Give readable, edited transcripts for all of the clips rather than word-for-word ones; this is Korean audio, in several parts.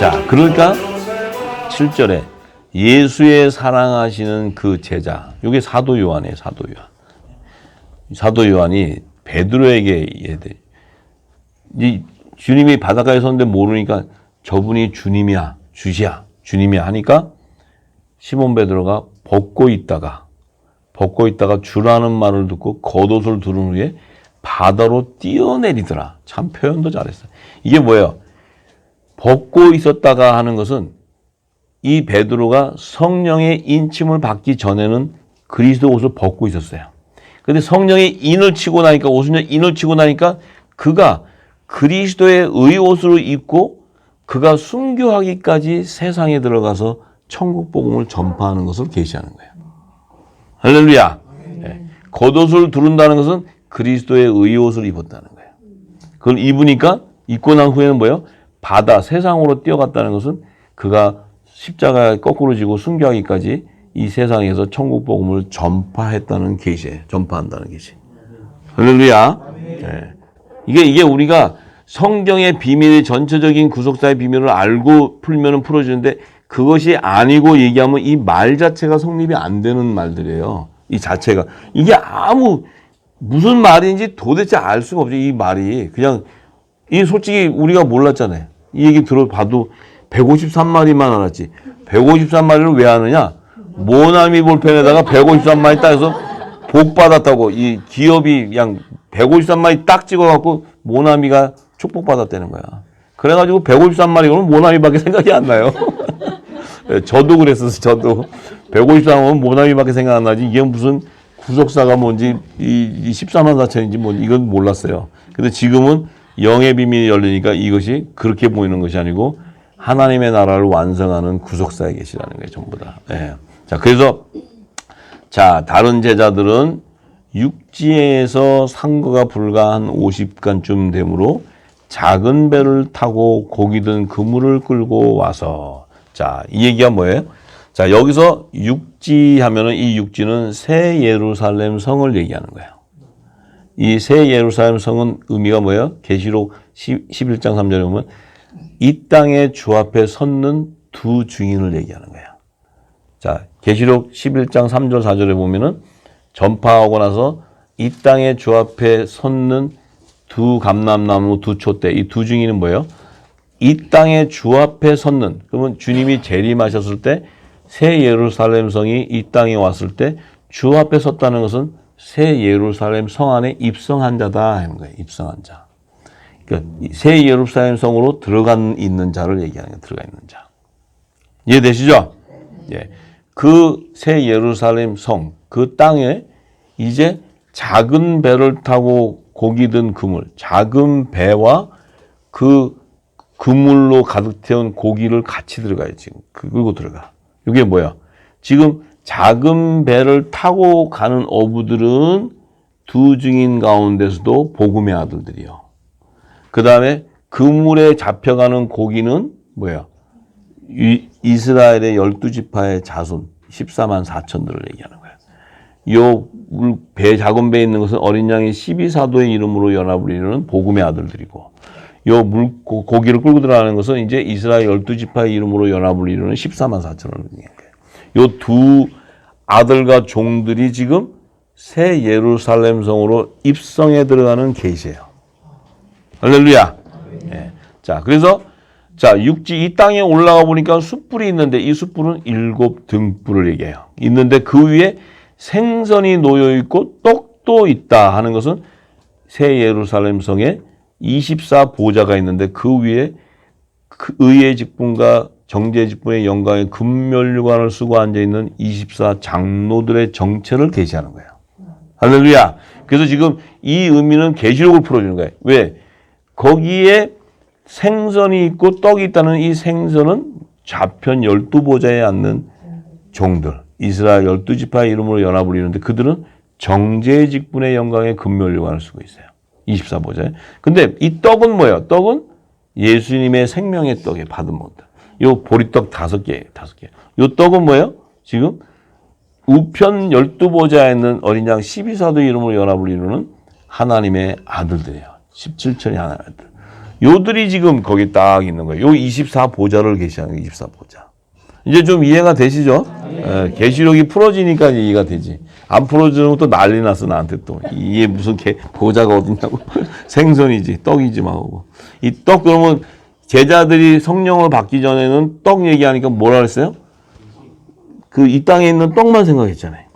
자, 그러니까 7절에 예수의 사랑하시는 그 제자, 이게 사도 요한이에요. 사도 요한. 사도 요한이 베드로에게 이 주님이 바닷가에 섰는데 모르니까 저분이 주님이야, 주님이야 하니까 시몬 베드로가 벗고 있다가 주라는 말을 듣고 겉옷을 두른 후에 바다로 뛰어내리더라. 참 표현도 잘했어요. 이게 뭐예요? 벗고 있었다가 하는 것은 이 베드로가 성령의 인침을 받기 전에는 그리스도 옷을 벗고 있었어요. 근데 성령의 인을 치고 나니까, 오순절 인을 치고 나니까 그가 그리스도의 의옷으로 입고 그가 순교하기까지 세상에 들어가서 천국 복음을 전파하는 것을 계시하는 거예요. 할렐루야. 네. 겉옷을 두른다는 것은 그리스도의 의옷을 입었다는 거예요. 그걸 입고 난 후에는 뭐예요? 바다, 세상으로 뛰어갔다는 것은 그가 십자가에 거꾸로 지고 순교하기까지 이 세상에서 천국 복음을 전파했다는 계시예요. 전파한다는 계시. 할렐루야. 네. 이게 우리가 성경의 비밀의 전체적인 구속사의 비밀을 알고 풀면은 풀어주는데 그것이 아니고 얘기하면 이 말 자체가 성립이 안 되는 말들이에요. 이 자체가. 이게 무슨 말인지 도대체 알 수가 없죠. 이 말이. 그냥, 솔직히 우리가 몰랐잖아요. 이 얘기 들어봐도 153마리만 알았지. 153마리를 왜 아느냐? 모나미 볼펜에다가 153마리 따서 복 받았다고. 이 기업이 그냥 153마리 딱 찍어갖고 모나미가 축복받았다는 거야. 그래가지고 153마리 그러면 모나미밖에 생각이 안 나요. 저도 그랬었어요. 저도 153하면 모나미밖에 생각 안 나지. 이게 무슨 구속사가 뭔지 이 14만 4천인지 뭔지 이건 몰랐어요. 근데 지금은 영의 비밀이 열리니까 이것이 그렇게 보이는 것이 아니고 하나님의 나라를 완성하는 구속사에 계시라는 거예요. 전부 다. 예. 자, 그래서 다른 제자들은 육지에서 상거가 불과 한 50간쯤 되므로 작은 배를 타고 고기 든 그물을 끌고 와서 이 얘기가 뭐예요? 자, 여기서 육지 하면은 이 육지는 새 예루살렘 성을 얘기하는 거예요. 이 새 예루살렘 성은 의미가 뭐예요? 계시록 11장 3절에 보면 이 땅의 주 앞에 섰는 두 증인을 얘기하는 거예요. 자, 계시록 11장 3절 4절에 보면은 전파하고 나서 이 땅의 주 앞에 섰는 두 감람나무 두 촛대, 이 두 증인은 뭐예요? 이 땅의 주 앞에 섰는, 그러면 주님이 재림하셨을 때 새 예루살렘 성이 이 땅에 왔을 때 주 앞에 섰다는 것은 새 예루살렘 성 안에 입성한 자다 하는 거예요. 입성한 자. 그러니까 새 예루살렘 성으로 있는 자를 얘기하는 거예요. 들어가 있는 자. 이해되시죠? 예. 그 새 예루살렘 성, 그 땅에 이제 작은 배를 타고 고기 든 그물, 작은 배와 그 그물로 가득 태운 고기를 같이 들어가요. 지금 끌고 들어가. 이게 뭐야? 지금 작은 배를 타고 가는 어부들은 두 증인 가운데서도 복음의 아들들이요. 그 다음에 그물에 잡혀가는 고기는 뭐야? 이스라엘의 12지파의 자손 14만 4천들을 얘기하는 거야. 요 작은 배에 있는 것은 어린 양의 12사도의 이름으로 연합을 이루는 복음의 아들들이고, 고기를 끌고 들어가는 것은 이제 이스라엘 12지파의 이름으로 연합을 이루는 14만 4천을 얘기해요. 요 두 아들과 종들이 지금 새 예루살렘 성으로 입성에 들어가는 계시예요. 할렐루야. 예. 자, 그래서 육지 이 땅에 올라가 보니까 숯불이 있는데 이 숯불은 7 등불을 얘기해요. 있는데 그 위에 생선이 놓여 있고 떡도 있다 하는 것은 새 예루살렘 성에 24보좌가 있는데 그 위에 의의 직분과 정죄의 직분의 영광에 금면류관을 쓰고 앉아있는 24장로들의 정체를 계시하는 거예요. 할렐루야. 그래서 지금 이 의미는 계시록을 풀어주는 거예요. 왜? 거기에 생선이 있고 떡이 있다는 이 생선은 좌편 12보좌에 앉는 종들, 이스라엘 12지파의 이름으로 연합을 이루는데 그들은 정죄의 직분의 영광에 금면류관을 쓰고 있어요. 24보좌에. 근데 이 떡은 뭐예요? 떡은 예수님의 생명의 떡에 받은 것들. 요 보리떡 5개. 요 떡은 뭐예요? 지금 우편 12보좌에 있는 어린 양 12사도 이름으로 연합을 이루는 하나님의 아들들이에요. 17천이 하나님의 아들. 요들이 지금 거기 딱 있는 거예요. 요 24보좌를 계시하는 거예요. 24보좌. 이제 좀 이해가 되시죠? 계시록이 풀어지니까 이해가 되지. 안 풀어지면 또 난리 났어, 나한테 또. 이게 무슨 보좌가 어딨냐고. 생선이지, 떡이지, 막 하고. 이 떡, 그러면 제자들이 성령을 받기 전에는 떡 얘기하니까 뭐라 그랬어요? 그 이 땅에 있는 떡만 생각했잖아요.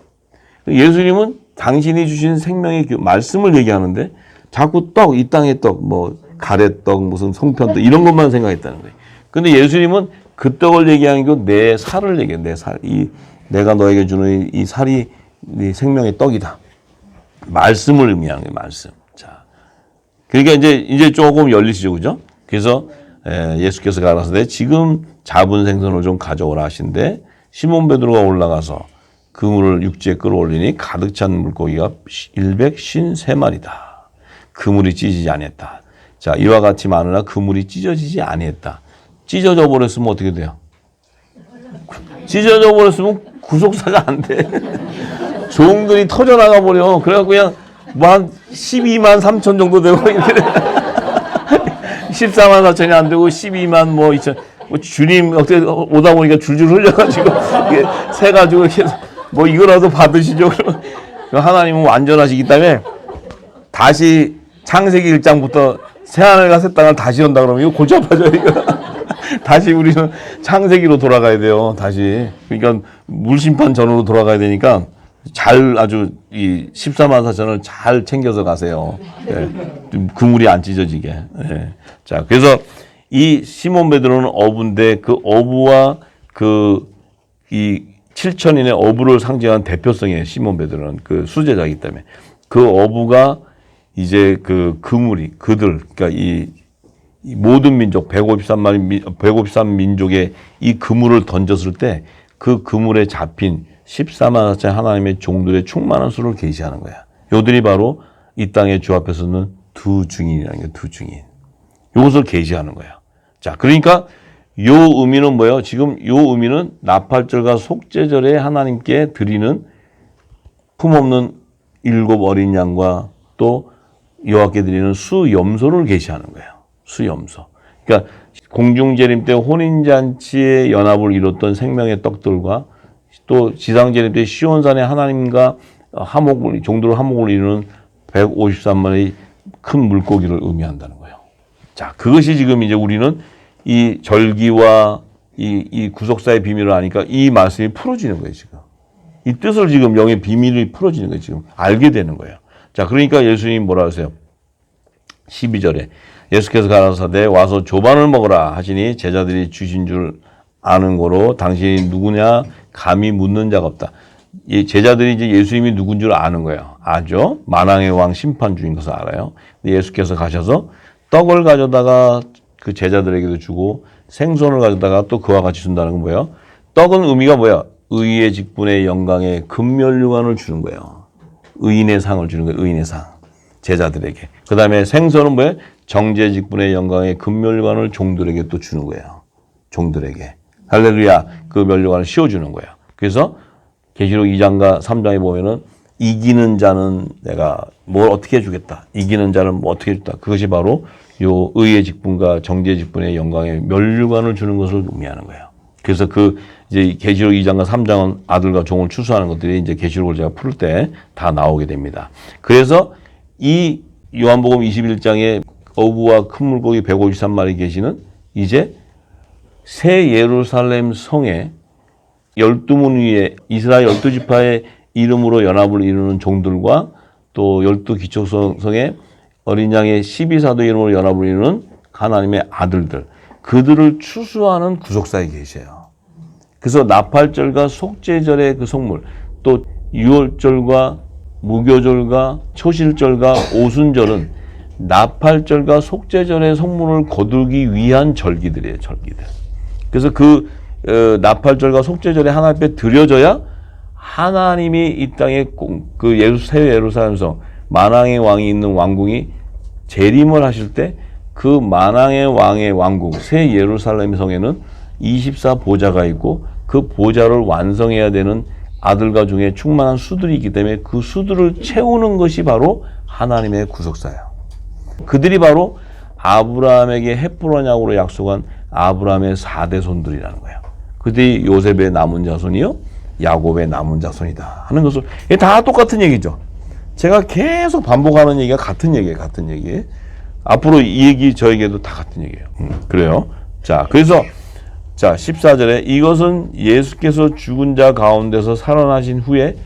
예수님은 당신이 주신 생명의 말씀을 얘기하는데 자꾸 떡, 이 땅의 떡, 뭐 가래떡, 무슨 송편떡 이런 것만 생각했다는 거예요. 근데 예수님은 그 떡을 얘기하는 게 내 살을 얘기해요. 내 살, 내가 너에게 주는 이 살이 네 생명의 떡이다. 말씀을 의미하는 거예요. 말씀. 자, 그러니까 이제 조금 열리시죠, 그죠? 그래서 예수께서 가라사대 지금 잡은 생선을 좀 가져오라 하신데 시몬 베드로가 올라가서 그물을 육지에 끌어올리니 가득 찬 물고기가 153마리다. 그물이 찢어지지 아니했다. 자, 이와 같이 많으나 그물이 찢어지지 아니했다. 찢어져 버렸으면 어떻게 돼요? 찢어져 버렸으면 구속사가 안 돼. 종들이 터져나가 버려. 그래갖고 그냥 뭐 한 12만 3천 정도 되고 이렇게 14만 4천이 안 되고 12만 뭐 2천. 뭐 주님 어떻게 오다 보니까 줄줄 흘려가지고 이게 새가지고 이렇게 뭐 이거라도 받으시죠. 그럼 하나님은 완전하시기 때문에 다시 창세기 1장부터 새하늘과 새 땅을 다시 온다 그러면 이거 골치 아파져요. 이거. 다시 우리는 창세기로 돌아가야 돼요. 다시. 그러니까 물심판 전으로 돌아가야 되니까 잘 아주 이 14만 4천을 잘 챙겨서 가세요. 예. 그물이 안 찢어지게. 예. 자, 그래서 이 시몬 베드로는 어부인데 그 어부와 이 7천인의 어부를 상징하는 대표성이에요. 시몬 베드로는 그 수제자이기 때문에 그 어부가 이제 그 그물이 그들 그러니까 이 모든 민족 153민족의 이 그물을 던졌을 때 그 그물에 잡힌 14만 4천 하나님의 종들의 충만한 수를 계시하는 거야. 요들이 바로 이 땅의 주 앞에서는 두 증인이라는 거예요. 두 증인. 요것을 계시하는 거야. 자, 그러니까 요 의미는 뭐예요? 지금 요 의미는 나팔절과 속죄절에 하나님께 드리는 품없는 7 어린 양과 또 여호와께 드리는 수염소를 계시하는 거예요. 수염소. 그러니까 공중재림 때 혼인잔치의 연합을 이뤘던 생명의 떡들과 또 지상재림 때 시온산의 하나님과 종들을 화목을 이루는 153마리 큰 물고기를 의미한다는 거예요. 자, 그것이 지금 이제 우리는 이 절기와 이 구속사의 비밀을 아니까 이 말씀이 풀어지는 거예요, 지금. 이 뜻을 지금 영의 비밀이 풀어지는 거예요, 지금. 알게 되는 거예요. 자, 그러니까 예수님이 뭐라 하세요? 12절에 예수께서 가라사대 와서 조반을 먹으라 하시니 제자들이 주신 줄 아는 거로 당신이 누구냐 감히 묻는 자가 없다. 이 제자들이 이제 예수님이 누군 줄 아는 거예요. 아죠? 만왕의 왕 심판주인 것을 알아요. 근데 예수께서 가셔서 떡을 가져다가 그 제자들에게도 주고 생선을 가져다가 또 그와 같이 준다는 건 뭐예요? 떡은 의미가 뭐야? 의의 직분의 영광의 금면류관을 주는 거예요. 의인의 상을 주는 거예요. 의인의 상. 제자들에게. 그 다음에 생선은 뭐예요? 정제 직분의 영광의 금면류관을 종들에게 또 주는 거예요. 종들에게. 할렐루야. 그 면류관을 씌워주는 거예요. 그래서 계시록 2장과 3장에 보면은 이기는 자는 내가 뭘 어떻게 해주겠다. 이기는 자는 뭐 어떻게 해줬다. 그것이 바로 요 의의 직분과 정제 직분의 영광의 면류관을 주는 것을 의미하는 거예요. 그래서 이제 계시록 2장과 3장은 아들과 종을 추수하는 것들이 이제 계시록을 제가 풀 때 다 나오게 됩니다. 그래서 이 요한복음 21장에 어부와 큰 물고기 153마리 계시는 이제 새 예루살렘 성에 12문 위에 이스라엘 12지파의 이름으로 연합을 이루는 종들과 또 12기초성의 어린 양의 12사도 이름으로 연합을 이루는 하나님의 아들들, 그들을 추수하는 구속사에 계셔요. 그래서 나팔절과 속죄절의 그 성물, 또 유월절과 무교절과 초실절과 오순절은 나팔절과 속죄절의 성물을 거두기 위한 절기들이에요. 절기들. 그래서 나팔절과 속죄절에 하나님 앞에 드려져야 하나님이 이 땅에 새 예루살렘성 만왕의 왕이 있는 왕궁이 재림을 하실 때 그 만왕의 왕의 왕궁 새 예루살렘 성에는 24보좌가 있고 그 보좌를 완성해야 되는 아들과 중에 충만한 수들이 있기 때문에 그 수들을 채우는 것이 바로 하나님의 구속사예요. 그들이 바로 아브라함에게 헷불한 약으로 약속한 아브라함의 4대 손들이라는 거예요. 그들이 요셉의 남은 자손이요 야곱의 남은 자손이다 하는 것을, 이게 다 똑같은 얘기죠. 제가 계속 반복하는 얘기가 같은 얘기예요. 같은 얘기. 앞으로 이 얘기 저에게도 다 같은 얘기예요. 그래요. 자, 그래서 자 14절에 이것은 예수께서 죽은 자 가운데서 살아나신 후에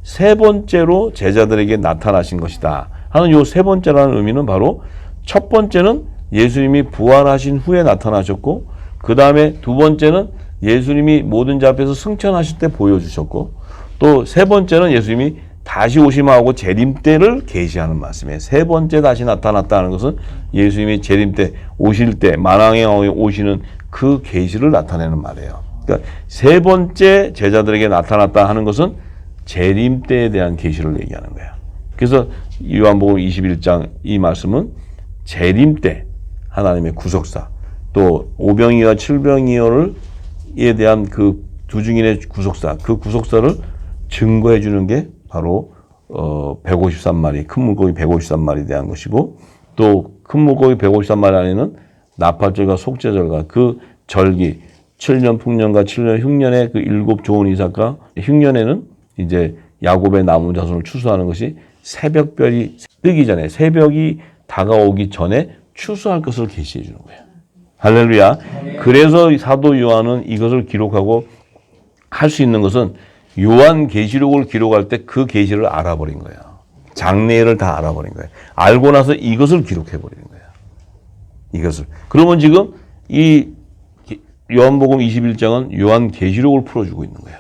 세 번째로 제자들에게 나타나신 것이다 하는 요 세 번째라는 의미는 바로 첫 번째는 예수님이 부활하신 후에 나타나셨고, 그 다음에 두 번째는 예수님이 모든 자 앞에서 승천하실 때 보여주셨고, 또 세 번째는 예수님이 다시 오심하고 재림 때를 계시하는 말씀이에요. 세 번째 다시 나타났다는 것은 예수님이 재림 때 오실 때 만왕의 왕이 오시는 그 계시를 나타내는 말이에요. 그러니까 세 번째 제자들에게 나타났다 하는 것은 재림 때에 대한 계시를 얘기하는 거예요. 그래서 요한복음 21장 이 말씀은 재림 때 하나님의 구속사, 또 오병이어 칠병이어에 대한 그 두 증인의 구속사, 그 구속사를 증거해 주는 게 바로 153마리, 큰 물고기 153마리에 대한 것이고, 또 큰 물고기 153마리 안에는 나팔절과 속죄절과 그 절기 7년 풍년과 7년 흉년의 그 일곱 좋은 이삭과 흉년에는 이제 야곱의 남은 자손을 추수하는 것이 새벽별이 뜨기 전에, 새벽이 다가오기 전에 추수할 것을 계시해 주는 거예요. 할렐루야. 그래서 사도 요한은 이것을 기록하고 할 수 있는 것은 요한 계시록을 기록할 때 그 계시를 알아버린 거예요. 장래를 다 알아버린 거예요. 알고 나서 이것을 기록해 버리는 거예요. 이것을. 그러면 지금 이 요한복음 21장은 요한 계시록을 풀어주고 있는 거예요.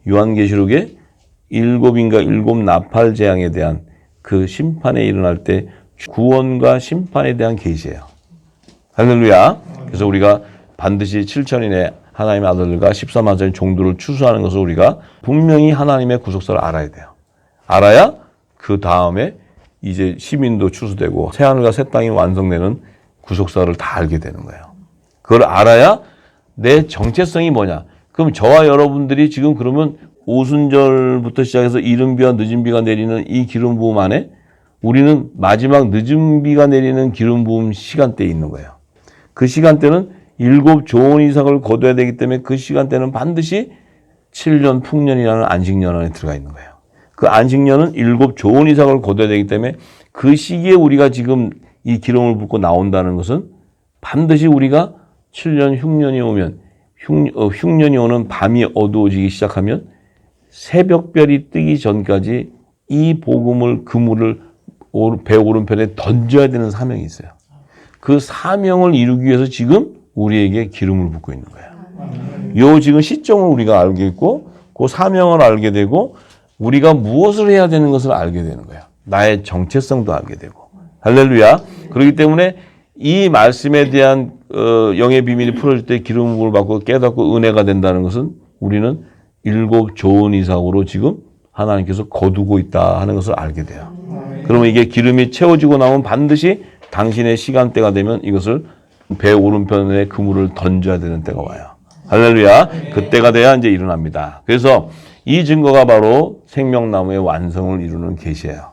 요한 계시록에 일곱 나팔 재앙에 대한 그 심판에 일어날 때 구원과 심판에 대한 계시예요. 할렐루야. 그래서 우리가 반드시 7천인의 하나님의 아들들과 14만짜리 종들을 추수하는 것을 우리가 분명히 하나님의 구속사를 알아야 돼요. 알아야 그 다음에 이제 시민도 추수되고 새하늘과 새 땅이 완성되는 구속사를 다 알게 되는 거예요. 그걸 알아야 내 정체성이 뭐냐. 그럼 저와 여러분들이 지금 그러면 오순절부터 시작해서 이른 비와 늦은 비가 내리는 이 기름 부음 안에 우리는 마지막 늦은 비가 내리는 기름 부음 시간대에 있는 거예요. 그 시간대는 일곱 좋은 이삭을 거둬야 되기 때문에 그 시간대는 반드시 7년 풍년이라는 안식년 안에 들어가 있는 거예요. 그 안식년은 일곱 좋은 이삭을 거둬야 되기 때문에 그 시기에 우리가 지금 이 기름을 붓고 나온다는 것은 반드시 우리가 7년 흉년이 오면 흉년이 오는 밤이 어두워지기 시작하면 새벽별이 뜨기 전까지 이 복음을 그물을 배 오른편에 던져야 되는 사명이 있어요. 그 사명을 이루기 위해서 지금 우리에게 기름을 붓고 있는 거예요. 요 지금 시점을 우리가 알겠고 그 사명을 알게 되고 우리가 무엇을 해야 되는 것을 알게 되는 거예요. 나의 정체성도 알게 되고. 할렐루야. 그렇기 때문에 이 말씀에 대한 영의 비밀이 풀어질 때 기름 부음을 받고 깨닫고 은혜가 된다는 것은 우리는 일곱 좋은 이삭으로 지금 하나님께서 거두고 있다 하는 것을 알게 돼요. 그러면 이게 기름이 채워지고 나면 반드시 당신의 시간대가 되면 이것을 배 오른편에 그물을 던져야 되는 때가 와요. 할렐루야. 그때가 돼야 이제 일어납니다. 그래서 이 증거가 바로 생명나무의 완성을 이루는 계시예요.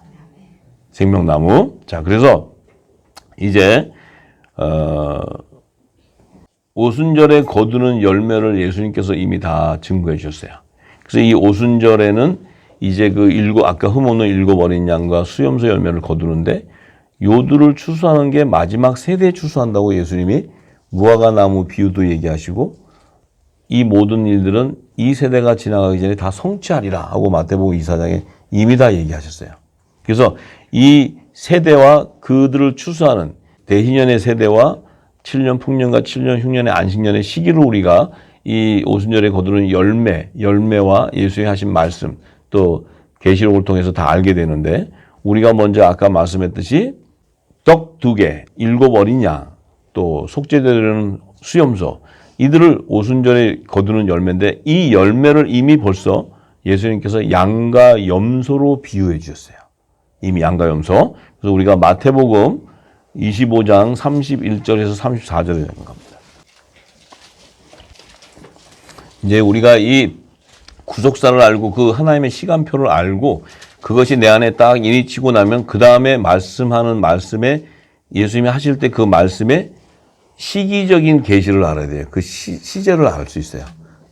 생명나무. 자, 그래서 이제 오순절에 거두는 열매를 예수님께서 이미 다 증거해 주셨어요. 그래서 이 오순절에는 이제 그 아까 흠없는 일곱 어린 양과 수염소 열매를 거두는데 요들을 추수하는 게 마지막 세대에 추수한다고 예수님이 무화과나무 비유도 얘기하시고 이 모든 일들은 이 세대가 지나가기 전에 다 성취하리라 하고 마태복음 2사장에 이미 다 얘기하셨어요. 그래서 이 세대와 그들을 추수하는 대희년의 세대와 7년 풍년과 7년 흉년의 안식년의 시기를 우리가 이 오순절에 거두는 열매와 예수의 하신 말씀 또 계시록을 통해서 다 알게 되는데 우리가 먼저 아까 말씀했듯이 떡 2개, 7 어린 양, 또 속죄되는 수염소 이들을 오순절에 거두는 열매인데 이 열매를 이미 벌써 예수님께서 양과 염소로 비유해 주셨어요. 이미 양과 염소. 그래서 우리가 마태복음 25장 31절에서 34절에 되는 겁니다. 이제 우리가 이 구속사를 알고 그 하나님의 시간표를 알고 그것이 내 안에 딱 인이치고 나면 그 다음에 말씀하는 말씀에 예수님이 하실 때 그 말씀의 시기적인 계시를 알아야 돼요. 그 시제를 알 수 있어요.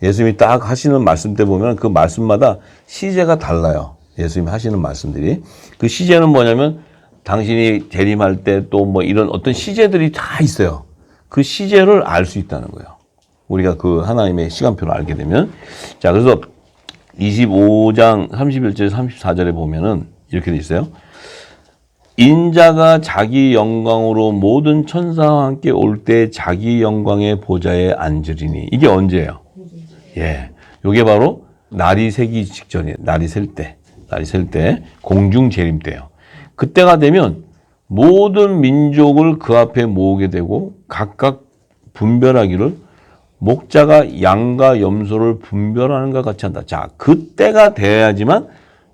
예수님이 딱 하시는 말씀 때 보면 그 말씀마다 시제가 달라요. 예수님이 하시는 말씀들이. 그 시제는 뭐냐면 당신이 재림할 때 또 뭐 이런 어떤 시제들이 다 있어요. 그 시제를 알 수 있다는 거예요. 우리가 그 하나님의 시간표를 알게 되면. 자, 그래서 25장 31절 34절에 보면은 이렇게 돼 있어요. 인자가 자기 영광으로 모든 천사와 함께 올 때 자기 영광의 보좌에 앉으리니. 이게 언제예요? 예. 요게 바로 날이 새기 직전이에요. 날이 셀 때 공중 재림 때예요. 그때가 되면 모든 민족을 그 앞에 모으게 되고 각각 분별하기를 목자가 양과 염소를 분별하는 것 같이 한다. 자, 그때가 돼야지만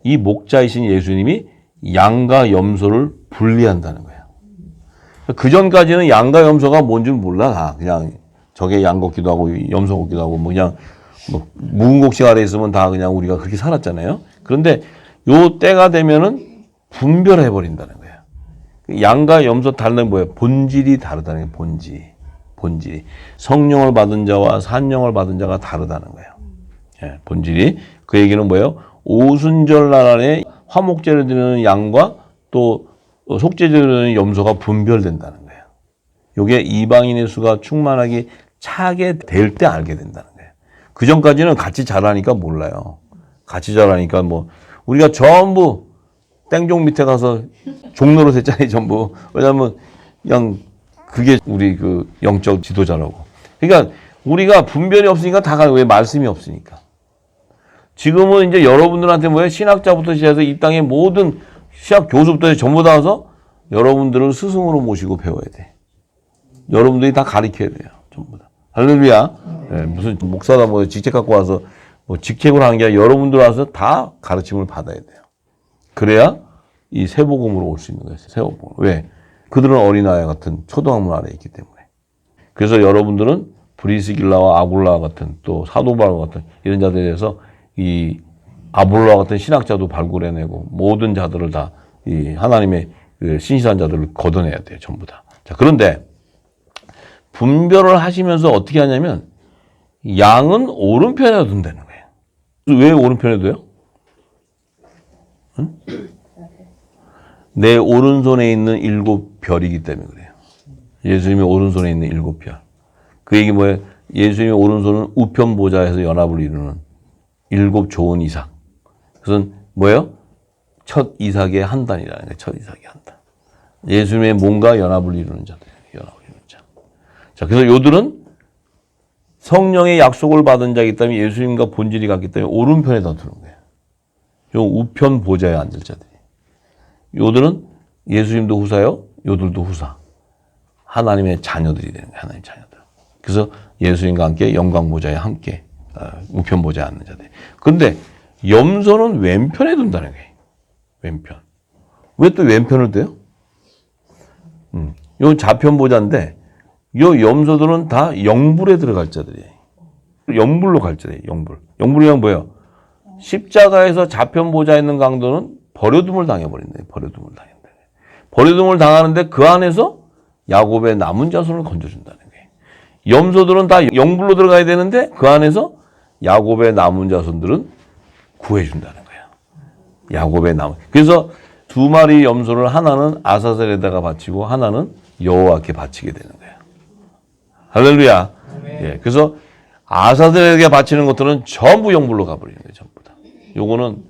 이 목자이신 예수님이 양과 염소를 분리한다는 거예요. 그 전까지는 양과 염소가 뭔지 몰라. 다 그냥 저게 양 같기도 하고 염소 같기도 하고 뭐 그냥 뭐 묵은 곡식 아래 있으면 다 그냥 우리가 그렇게 살았잖아요. 그런데 요 때가 되면은 분별해 버린다는 거예요. 양과 염소 다른 뭐예요? 본질이 다르다는 거예요. 본질이. 성령을 받은 자와 산령을 받은 자가 다르다는 거예요. 예, 본질이. 그 얘기는 뭐예요? 오순절날 안에 화목제를 드리는 양과 또 속죄제를 드리는 염소가 분별된다는 거예요. 이게 이방인의 수가 충만하게 차게 될 때 알게 된다는 거예요. 그 전까지는 같이 자라니까 몰라요. 같이 자라니까 뭐 우리가 전부 땡종 밑에 가서 종로로 됐잖아요. 전부. 왜냐하면 그냥 그게 우리 그 영적 지도자라고. 그러니까 우리가 분별이 없으니까 다 가요. 왜? 말씀이 없으니까. 지금은 이제 여러분들한테 뭐예요? 신학자부터 시작해서 이 땅의 모든 신학 교수부터 전부 다 와서 여러분들을 스승으로 모시고 배워야 돼. 여러분들이 다 가르쳐야 돼요. 전부 다. 할렐루야. 네, 무슨 목사다 뭐 직책 갖고 와서 뭐 직책을 하는 게 아니라 여러분들 와서 다 가르침을 받아야 돼요. 그래야 이 새복음으로 올 수 있는 거예요. 새복음. 왜? 그들은 어린아이 같은 초등학문 아래에 있기 때문에. 그래서 여러분들은 브리스길라와 아굴라 같은 또 사도바울 같은 이런 자들에 대해서 이 아볼로와 같은 신학자도 발굴해내고 모든 자들을 다 이 하나님의 그 신실한 자들을 걷어내야 돼요. 전부 다. 자, 그런데 분별을 하시면서 어떻게 하냐면 양은 오른편에 둔다는 거예요. 왜 오른편에 둬요? 응? 내 오른손에 있는 7별이기 때문에 그래요. 예수님의 오른손에 있는 7별. 그 얘기 뭐예요? 예수님의 오른손은 우편 보좌에서 연합을 이루는 7 좋은 이삭. 그것은 뭐예요? 첫 이삭의 한 단이라는 거예요. 첫 이삭의 한 단. 예수님의 몸과 연합을 이루는 자들. 연합을 이루는 자. 자, 그래서 요들은 성령의 약속을 받은 자이기 때문에 예수님과 본질이 같기 때문에 오른편에다 두는 거예요. 요 우편 보좌에 앉을 자들이. 요들은 예수님도 후사요. 요들도 후사. 하나님의 자녀들이 되는 거예요. 하나님의 자녀들. 그래서 예수님과 함께 영광 보좌에 함께 우편 보좌에 앉는 자들. 그런데 염소는 왼편에 둔다는 거예요. 왼편. 왜 또 왼편을 둬요? 이건 좌편 보좌인데 요 염소들은 다 영불에 들어갈 자들이에요. 영불로 갈 자들이에요. 영불. 영불이란 뭐예요? 십자가에서 좌편 보좌에 있는 강도는 버려둠을 당해버린다. 버려둠을 당한다. 버려둠을 당하는데 그 안에서 야곱의 남은 자손을 건져준다는 거예요. 염소들은 다 영불로 들어가야 되는데 그 안에서 야곱의 남은 자손들은 구해준다는 거예요. 야곱의 남은. 그래서 2마리 염소를 하나는 아사셀에다가 바치고 하나는 여호와께 바치게 되는 거예요. 할렐루야. 예, 그래서 아사셀에게 바치는 것들은 전부 영불로 가버리는 거예요. 전부 다. 요거는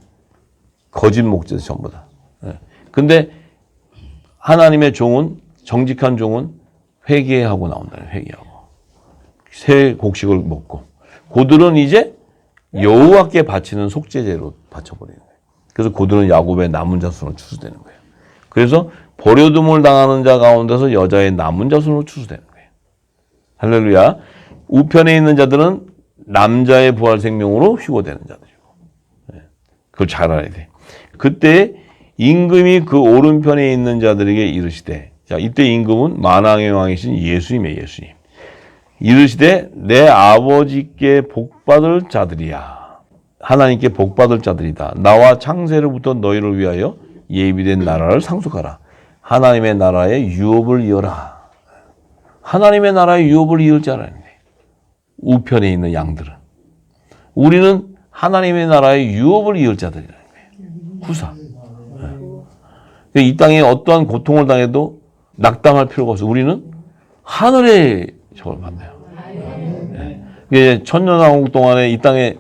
거짓 목재죠. 전부 다. 예. 근데 하나님의 종은 정직한 종은 회개하고 나온다는 회개하고 새 곡식을 먹고 고들은 이제 여호와께 바치는 속죄제로 바쳐버리는 거예요. 그래서 고들은 야곱의 남은 자손으로 추수되는 거예요. 그래서 버려둠을 당하는 자 가운데서 여자의 남은 자손으로 추수되는 거예요. 할렐루야. 우편에 있는 자들은 남자의 부활 생명으로 휴거되는 자들이고. 그걸 잘 알아야 돼. 그때 임금이 그 오른편에 있는 자들에게 이르시되, 자, 이때 임금은 만왕의 왕이신 예수님이에요. 예수님. 이르시되 내 아버지께 복받을 자들이야. 하나님께 복받을 자들이다. 나와 창세로부터 너희를 위하여 예비된 나라를 상속하라. 하나님의 나라의 유업을 이어라. 하나님의 나라의 유업을 이을 자라는 거예요. 우편에 있는 양들은. 우리는 하나님의 나라의 유업을 이을 자들이라는 거예요. 후사. 네. 이 땅에 어떠한 고통을 당해도 낙담할 필요가 없어. 우리는 하늘의 저걸 받나요. 네. 천년왕국 동안에 이 땅에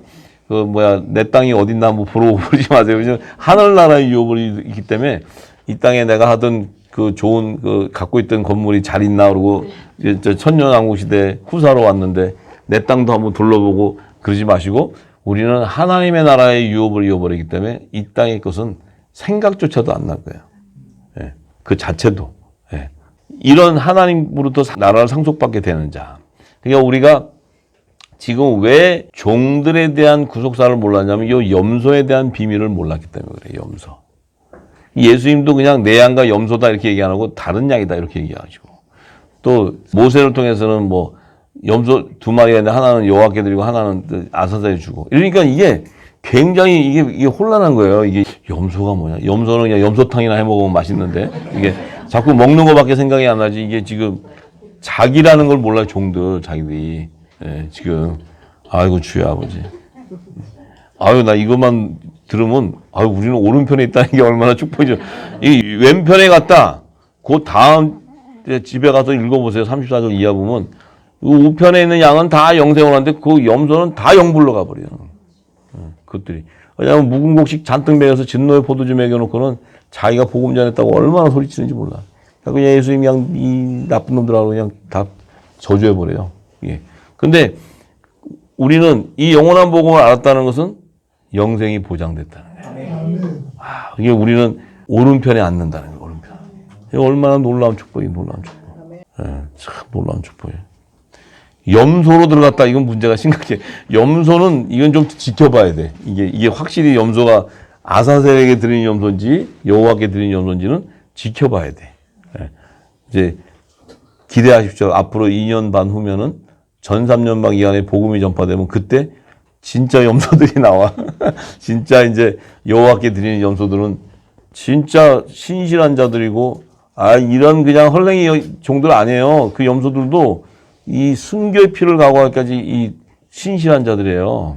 내 땅이 어딨나 한번 보러 오지 마세요. 하늘나라의 유업을 있기 때문에 이 땅에 내가 하던 그 좋은 갖고 있던 건물이 잘 있나 그러고 이제 천년왕국 시대 후사로 왔는데 내 땅도 한번 둘러보고 그러지 마시고 우리는 하나님의 나라의 유업을 이어버리기 때문에 이 땅의 것은 생각조차도 안 날 거예요. 예. 그 자체도. 예. 이런 하나님으로부터 나라를 상속받게 되는 자. 그러니까 우리가 지금 왜 종들에 대한 구속사를 몰랐냐면 이 염소에 대한 비밀을 몰랐기 때문에 그래요. 염소. 예수님도 그냥 내 양과 염소다 이렇게 얘기 안 하고 다른 양이다 이렇게 얘기하시고 또 모세를 통해서는 뭐 염소 2마리가 있는데 하나는 여호와께 드리고 하나는 아사자에 주고 이러니까 이게 굉장히 이게 혼란한 거예요. 이게 염소가 뭐냐? 염소는 그냥 염소탕이나 해 먹으면 맛있는데 이게 자꾸 먹는 거밖에 생각이 안 나지. 이게 지금 자기라는 걸 몰라요. 종들 자기들이. 예, 지금 아이고 주여 아버지. 아유 나 이것만 들으면 아유 우리는 오른편에 있다는 게 얼마나 축복이죠. 이 왼편에 갔다. 그 다음 집에 가서 읽어보세요. 34절 이하 보면 우편에 있는 양은 다 영생을 하는데 그 염소는 다 영불로 가버려요. 그것들이. 왜냐하면 묵은 곡식 잔뜩 먹여서 진노의 포도주 먹여놓고는 자기가 복음 전했다고 얼마나 소리치는지 몰라. 그냥 예수님이 그냥 이 나쁜 놈들하고 그냥 다 저주해버려요. 예. 근데 우리는 이 영원한 복음을 알았다는 것은 영생이 보장됐다는 거예요. 이게 우리는 오른편에 앉는다는 거예요. 오른편. 이게 얼마나 놀라운 축복이에요. 놀라운 축복. 예, 참 놀라운 축복이에요. 염소로 들어갔다. 이건 문제가 심각해. 염소는 이건 좀 지켜봐야 돼. 이게 확실히 염소가 아사셀에게 드린 염소인지 여호와께 드린 염소인지는 지켜봐야 돼. 예. 이제 기대하십시오. 앞으로 2년 반 후면은 전 3년방 기간에 복음이 전파되면 그때 진짜 염소들이 나와. 진짜 이제 여호와께 드리는 염소들은 진짜 신실한 자들이고 이런 그냥 헐랭이 종들 아니에요. 그 염소들도 이 순교의 피를 각오하기까지 이 신실한 자들이에요.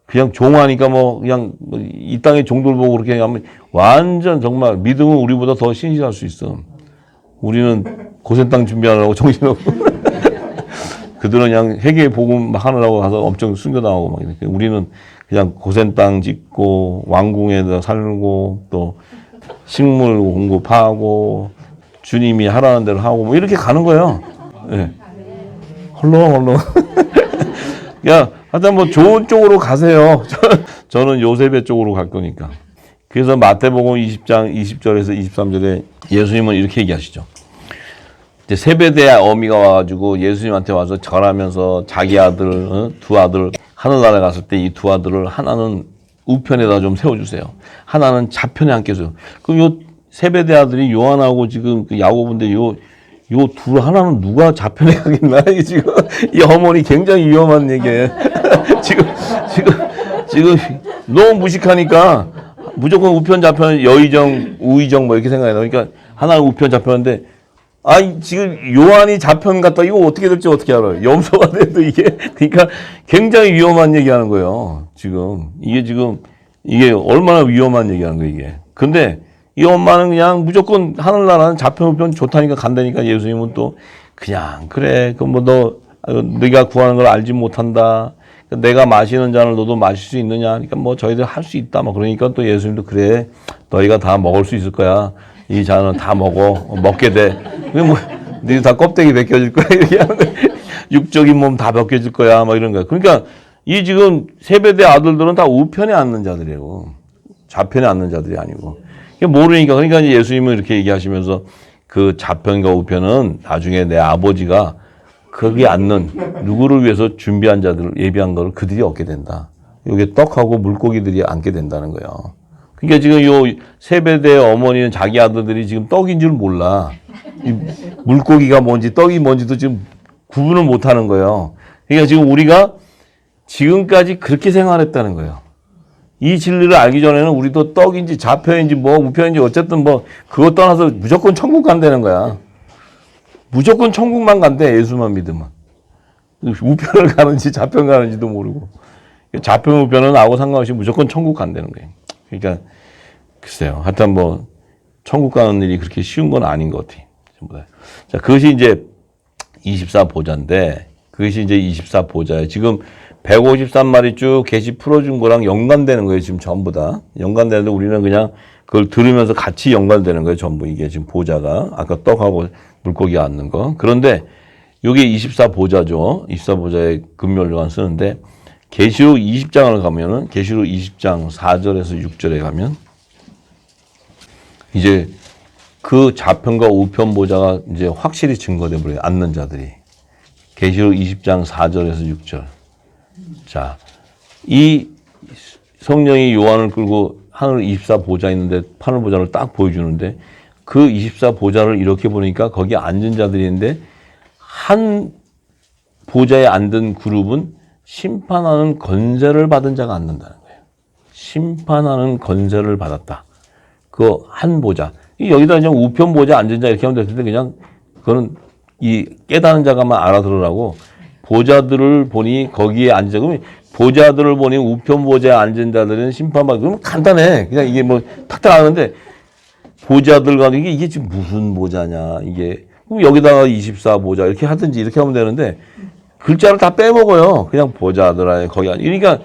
그냥 종하니까 뭐 그냥 이 땅의 종들 보고 그렇게 하면 완전 정말 믿음은 우리보다 더 신실할 수 있어. 우리는 고센 땅 준비하느라고 정신없고 그들은 그냥 회개 복음 하느라고 가서 엄청 순교당하고 막 이렇게. 우리는 그냥 고센 땅 짓고 왕궁에다 살고 또 식물 공급하고 주님이 하라는 대로 하고 뭐 이렇게 가는 거예요. 예. 헐렁헐렁. 야, 하여튼 뭐 좋은 쪽으로 가세요. 저는 요셉의 쪽으로 갈 거니까. 그래서 마태복음 20장 20절에서 23절에 예수님은 이렇게 얘기하시죠. 이제 세베대의 어미가 와가지고 예수님한테 와서 절하면서 자기 아들, 두 아들 하늘나라에 갔을 때 이 두 아들을 하나는 우편에다 좀 세워주세요. 하나는 좌편에 앉게세요. 그럼 요 세베대 아들이 요한하고 지금 그 야고보인데 요 둘 하나는 누가 좌편에 가겠나? 이게 지금 이 어머니 굉장히 위험한 얘기예요. 지금 너무 무식하니까 무조건 우편 좌편 여의정 우의정 뭐 이렇게 생각해요. 그러니까 하나는 우편 좌편인데 지금 요한이 좌편 갔다 이거 어떻게 될지 어떻게 알아요? 염소가 돼도 이게 그러니까 굉장히 위험한 얘기하는 거예요. 이게 얼마나 위험한 얘기하는 거예요 이게. 근데 이 엄마는 그냥 무조건 하늘나라는 좌편 우편 좋다니까 간다니까 예수님은 또 그냥 그래 그럼 뭐 네가 구하는 걸 알지 못한다. 내가 마시는 잔을 너도 마실 수 있느냐? 그러니까 뭐 저희들 할 수 있다. 막 그러니까 또 예수님도 그래 너희가 다 먹을 수 있을 거야. 이 잔은 다 먹게 돼. 뭐 너희 다 껍데기 벗겨질 거야. 이렇게 하는 거야. 육적인 몸 다 벗겨질 거야. 막 이런 거야. 그러니까 이 지금 세베대 아들들은 다 우편에 앉는 자들이에요. 좌편에 앉는 자들이 아니고. 모르니까 그러니까 예수님은 이렇게 얘기하시면서 그 좌편과 우편은 나중에 내 아버지가 거기 앉는 누구를 위해서 준비한 자들을 예비한 걸 그들이 얻게 된다. 여기 떡하고 물고기들이 앉게 된다는 거예요. 그러니까 지금 요 세베대의 어머니는 자기 아들들이 지금 떡인 줄 몰라. 이 물고기가 뭔지 떡이 뭔지도 지금 구분을 못 하는 거예요. 그러니까 지금 우리가 지금까지 그렇게 생활했다는 거예요. 이 진리를 알기 전에는 우리도 떡인지 좌표인지 뭐 우표인지 어쨌든 뭐 그것 떠나서 무조건 천국 간다는 거야. 무조건 천국만 간대, 예수만 믿으면. 우편을 가는지 좌편 가는지도 모르고. 좌편 우편은 나하고 상관없이 무조건 천국 간다는 거예요. 그러니까 글쎄요. 하여튼 뭐 천국 가는 일이 그렇게 쉬운 건 아닌 것 같아요. 전부 다. 자, 그것이 이제 24보좌인데 그것이 이제 24보좌예요. 지금 153마리 쭉 계시 풀어준 거랑 연관되는 거예요. 지금 전부 다. 연관되는데 우리는 그냥 그걸 들으면서 같이 연관되는 거예요. 전부 이게 지금 보좌가. 아까 떡하고 물고기 앉는 거. 그런데 이게 24보좌죠. 24보좌의 금멸로만 쓰는데 계시록 20장을 가면은 계시록 20장 4절에서 6절에 가면 이제 그 좌편과 우편 보좌가 이제 확실히 증거돼 버려요. 앉는 자들이. 계시록 20장 4절에서 6절. 자, 이 성령이 요한을 끌고 하늘 24보좌 있는데 하늘 보좌를 딱 보여주는데 그 24보좌를 이렇게 보니까 거기 앉은 자들이 있는데 한 보좌에 앉은 그룹은 심판하는 권세를 받은 자가 앉는다는 거예요. 심판하는 권세를 받았다. 그 한 보좌. 여기다 그냥 우편 보좌 앉은 자 이렇게 하면 될 텐데 그냥 그거는 이 깨닫는 자가만 알아들으라고 보좌들을 보니 거기에 앉은 자. 그러면 보좌들을 보니 우편 보좌에 앉은 자들은 심판받고 그러면 간단해. 그냥 이게 뭐 탁탁 하는데 보좌들 가는 이게 지금 무슨 보좌냐 이게. 그럼 여기다가 24보좌 이렇게 하든지 이렇게 하면 되는데 글자를 다 빼먹어요. 그냥 보좌들 안에 거기 앉. 그러니까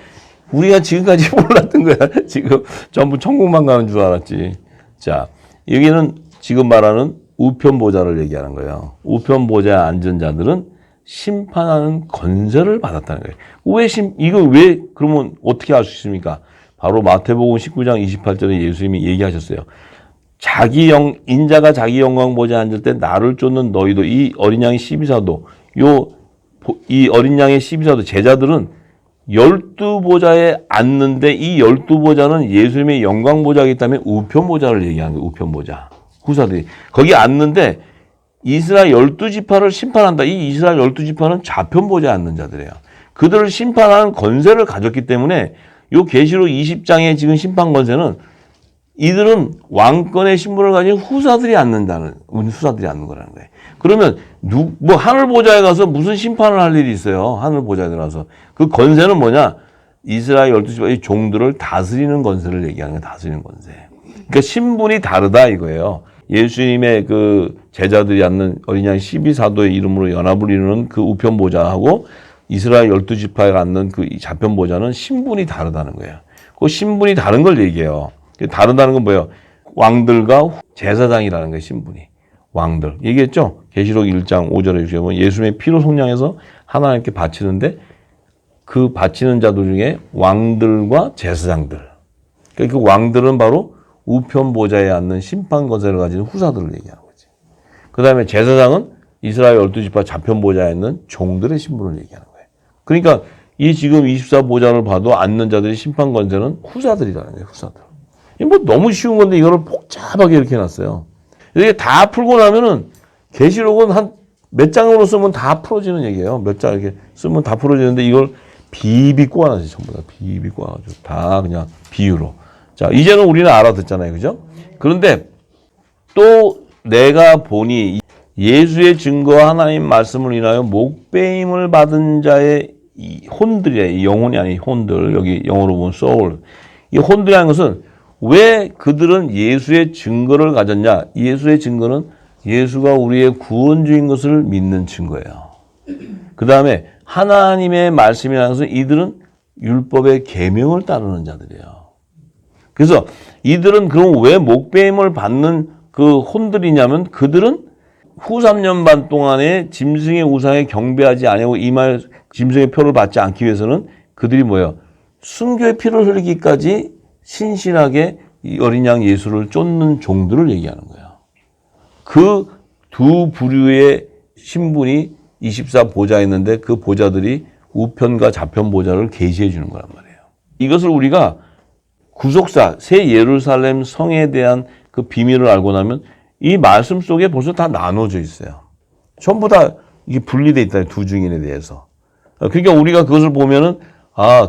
우리가 지금까지 몰랐던 거야. 지금 전부 천국만 가는 줄 알았지. 자, 여기는 지금 말하는 우편 보좌를 얘기하는 거예요. 우편 보좌에 앉은 자들은 심판하는 권세를 받았다는 거예요. 이거 왜 그러면 어떻게 알 수 있습니까? 바로 마태복음 19장 28절에 예수님이 얘기하셨어요. 인자가 자기 영광 보좌에 앉을 때 나를 쫓는 너희도 이 어린 양의 12사도 이 어린 양의 12사도 제자들은 12보좌에 앉는데 이 12보좌는 예수님의 영광 보좌이기 때문에 우편 보좌를 얘기하는 거예요. 우편 보좌. 후사들이. 거기 앉는데 이스라엘 12지파를 심판한다. 이 이스라엘 12지파는 좌편 보좌에 앉는 자들이에요. 그들을 심판하는 권세를 가졌기 때문에 이 계시록 20장의 지금 심판 권세는 이들은 왕권의 신분을 가진 후사들이 앉는 거라는 거예요. 그러면 뭐 하늘 보좌에 가서 무슨 심판을 할 일이 있어요? 하늘 보좌에 들어가서 그 권세는 뭐냐? 이스라엘 12지파의 종들을 다스리는 권세를 얘기하는 거예요. 다스리는 권세. 그러니까 신분이 다르다 이거예요. 예수님의 그 제자들이 앉는 어린 양 12사도의 이름으로 연합을 이루는 그 우편 보좌하고 이스라엘 12지파에 앉는 그 좌편 보좌는 신분이 다르다는 거예요. 그 신분이 다른 걸 얘기해요. 다르다는 건 뭐예요? 왕들과 제사장이라는 거예요. 신분이. 왕들. 얘기했죠? 계시록 1장 5절에 보면 예수님의 피로 속량해서 하나님께 바치는데 그 바치는 자들 중에 왕들과 제사장들. 그러니까 그 왕들은 바로 우편 보좌에 앉는 심판 권세를 가진 후사들을 얘기하는 거지. 그 다음에 제사장은 이스라엘 12지파 좌편 보좌에 있는 종들의 신분을 얘기하는 거예요. 그러니까 이 지금 24보좌를 봐도 앉는 자들의 심판 권세는 후사들이라는 거예요. 후사들. 뭐 너무 쉬운 건데 이거를 복잡하게 이렇게 해놨어요. 이게 다 풀고 나면은 계시록은 한 몇 장으로 쓰면 다 풀어지는 얘기예요. 몇 장 이렇게 쓰면 다 풀어지는데 이걸 비비 꼬아놨어요. 전부 다 비비 꼬아가지고 다 그냥 비유로. 자, 이제는 우리는 알아듣잖아요. 그죠? 그런데 또 내가 보니 예수의 증거와 하나님 말씀을 인하여 목배임을 받은 자의 이 혼들이에요. 영혼이 아닌 혼들. 여기 영어로 보면 soul. 이 혼들이라는 것은 왜 그들은 예수의 증거를 가졌냐? 예수의 증거는 예수가 우리의 구원주인 것을 믿는 증거예요. 그 다음에 하나님의 말씀이라는 것은 이들은 율법의 계명을 따르는 자들이에요. 그래서 이들은 그럼 왜 목배임을 받는 그 혼들이냐면 그들은 후 3년 반 동안에 짐승의 우상에 경배하지 아니하고 이마에 짐승의 표를 받지 않기 위해서는 그들이 뭐예요? 순교의 피를 흘리기까지 신실하게 이 어린 양 예수를 쫓는 종들을 얘기하는 거예요. 그 두 부류의 신분이 24보좌에 있는데 그 보좌들이 우편과 좌편 보좌를 계시해 주는 거란 말이에요. 이것을 우리가 구속사, 새 예루살렘 성에 대한 그 비밀을 알고 나면 이 말씀 속에 벌써 다 나눠져 있어요. 전부 다 이게 분리되어 있다. 두 증인에 대해서. 그러니까 우리가 그것을 보면은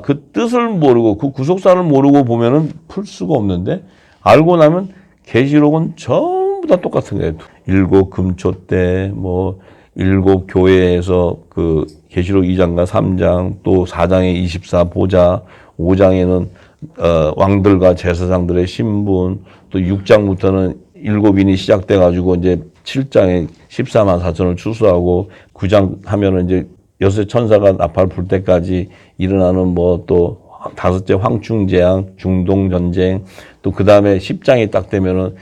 그 뜻을 모르고 그 구속사를 모르고 보면은 풀 수가 없는데 알고 나면 계시록은 전부 다 똑같은 거예요. 일곱 금초 때 뭐 일곱 교회에서 그 계시록 2장과 3장 또 4장에 24 보좌 5장에는 왕들과 제사장들의 신분 또 6장부터는 일곱인이 시작돼 가지고 이제 7장에 14만 4천을 추수하고 9장 하면은 이제 여섯 천사가 나팔 불 때까지 일어나는 뭐 또 다섯째 황충재앙, 중동전쟁 또 그 다음에 10장이 딱 되면은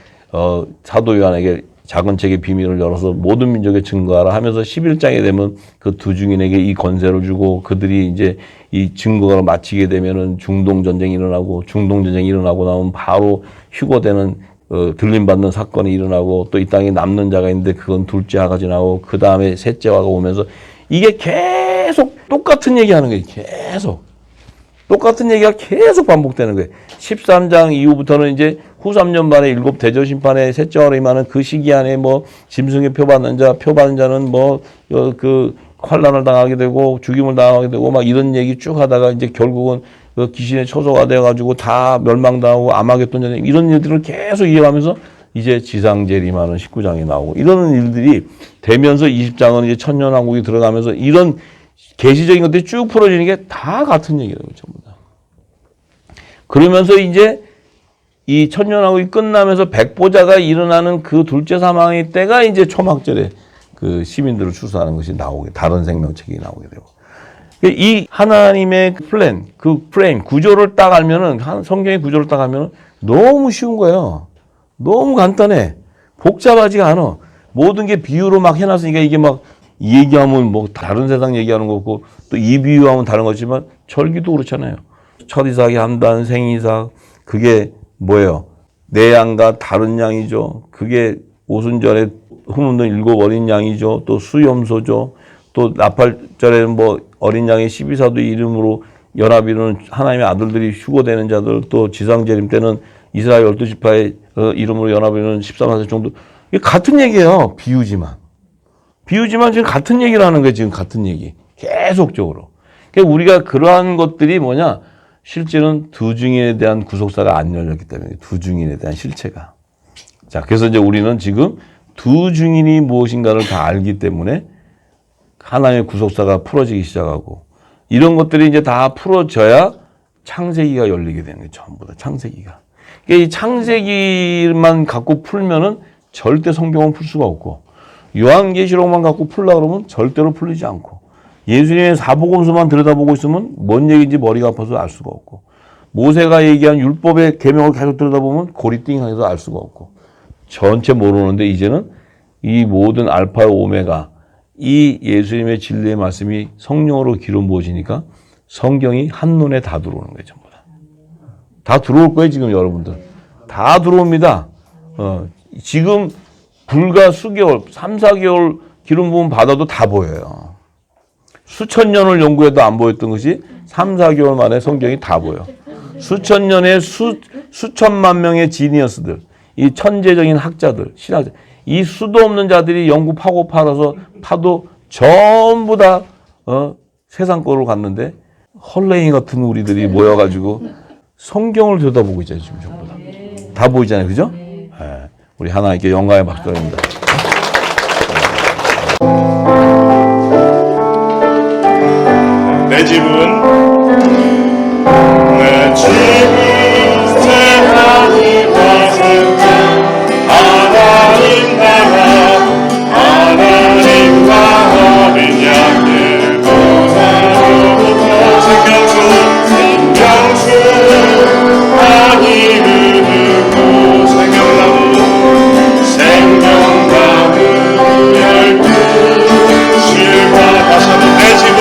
사도 요한에게 작은 책의 비밀을 열어서 모든 민족에 증거하라 하면서 11장에 되면 그 두 증인에게 이 권세를 주고 그들이 이제 이 증거를 마치게 되면은 중동전쟁이 일어나고 중동전쟁이 일어나고 나면 바로 휴거되는 들림받는 사건이 일어나고 또 이 땅에 남는 자가 있는데 그건 둘째 화가 지나고 그 다음에 셋째 화가 오면서 이게 계속 똑같은 얘기하는 거예요. 계속. 똑같은 얘기가 계속 반복되는 거예요. 13장 이후부터는 이제 후 3년 만에 일곱 대저 심판의 셋째 화로 임하는 그 시기 안에 뭐 짐승의 표 받는 자는 뭐 그 환난을 당하게 되고 죽임을 당하게 되고 막 이런 얘기 쭉 하다가 이제 결국은 그 귀신의 처소가 돼가지고 다 멸망당하고 아마겟돈 전쟁 이런 일들을 계속 이어가면서 이제 지상 재림하는 19장이 나오고 이런 일들이 되면서 20장은 이제 천년왕국이 들어가면서 이런 계시적인 것들이 쭉 풀어지는 게 다 같은 얘기라고 전부 다. 그러면서 이제 이 천년왕국이 끝나면서 백보자가 일어나는 그 둘째 사망의 때가 이제 초막절에 그 시민들을 추수하는 것이 나오게 다른 생명체계 나오게 되고 이 하나님의 플랜, 그 프레임 구조를 딱 알면은 성경의 구조를 딱 알면은 너무 쉬운 거예요. 너무 간단해. 복잡하지가 않아. 모든 게 비유로 막 해놨으니까 이게 막 얘기하면 뭐 다른 세상 얘기하는 거고 또 이 비유하면 다른 거지만 절기도 그렇잖아요. 첫 이삭이 한단 생이삭 그게 뭐예요? 내 양과 다른 양이죠. 그게 오순절에 흠없는 일곱 어린 양이죠. 또 수염소죠. 또 나팔절에는 뭐 어린 양의 12사도 이름으로 연합이루는 하나님의 아들들이 휴거되는 자들 또 지상재림 때는 이스라엘 12지파의 이름으로 연합이루는 13사도 정도 이게 같은 얘기예요. 비유지만 지금 같은 얘기를 하는 거예요. 지금 같은 얘기. 계속적으로. 그러니까 우리가 그러한 것들이 뭐냐? 실제는 두 증인에 대한 구속사가 안 열렸기 때문에 두 증인에 대한 실체가. 자, 그래서 이제 우리는 지금 두 증인이 무엇인가를 다 알기 때문에 하나님의 구속사가 풀어지기 시작하고 이런 것들이 이제 다 풀어져야 창세기가 열리게 되는 거예요. 전부 다 창세기가. 그러니까 이 창세기만 갖고 풀면은 절대 성경은 풀 수가 없고 요한계시록만 갖고 풀려고 그러면 절대로 풀리지 않고 예수님의 사복음서만 들여다보고 있으면 뭔 얘기인지 머리가 아파서 알 수가 없고 모세가 얘기한 율법의 계명을 계속 들여다보면 고리띵해서 알 수가 없고 전체 모르는데 이제는 이 모든 알파 오메가 이 예수님의 진리의 말씀이 성령으로 기름 부어지니까 성경이 한눈에 다 들어오는 거예요. 전부 다. 다 들어올 거예요. 지금 여러분들. 다 들어옵니다. 지금 불과 수개월, 3, 4개월 기름 부음 받아도 다 보여요. 수천 년을 연구해도 안 보였던 것이 3, 4개월 만에 성경이 다 보여. 수천 년의 수천만 명의 지니어스들, 이 천재적인 학자들, 신학자, 이 수도 없는 자들이 연구 파고 팔아서 파도 전부 다 세상 거로 갔는데 헐레이 같은 우리들이 모여가지고 성경을 들여다보고 있잖아요. 지금 전부 다. 다 보이잖아요. 그죠? 네. 우리 하나님께 영광의 박수 드립니다. 내 집은 새 하늘과 새 땅 하나님 나라 하나님과 어린 양의 보살로부터 생명수 많이 흐르고 생명나무 12 실과 다시 한번 내 집은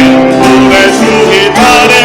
물의 수위 아래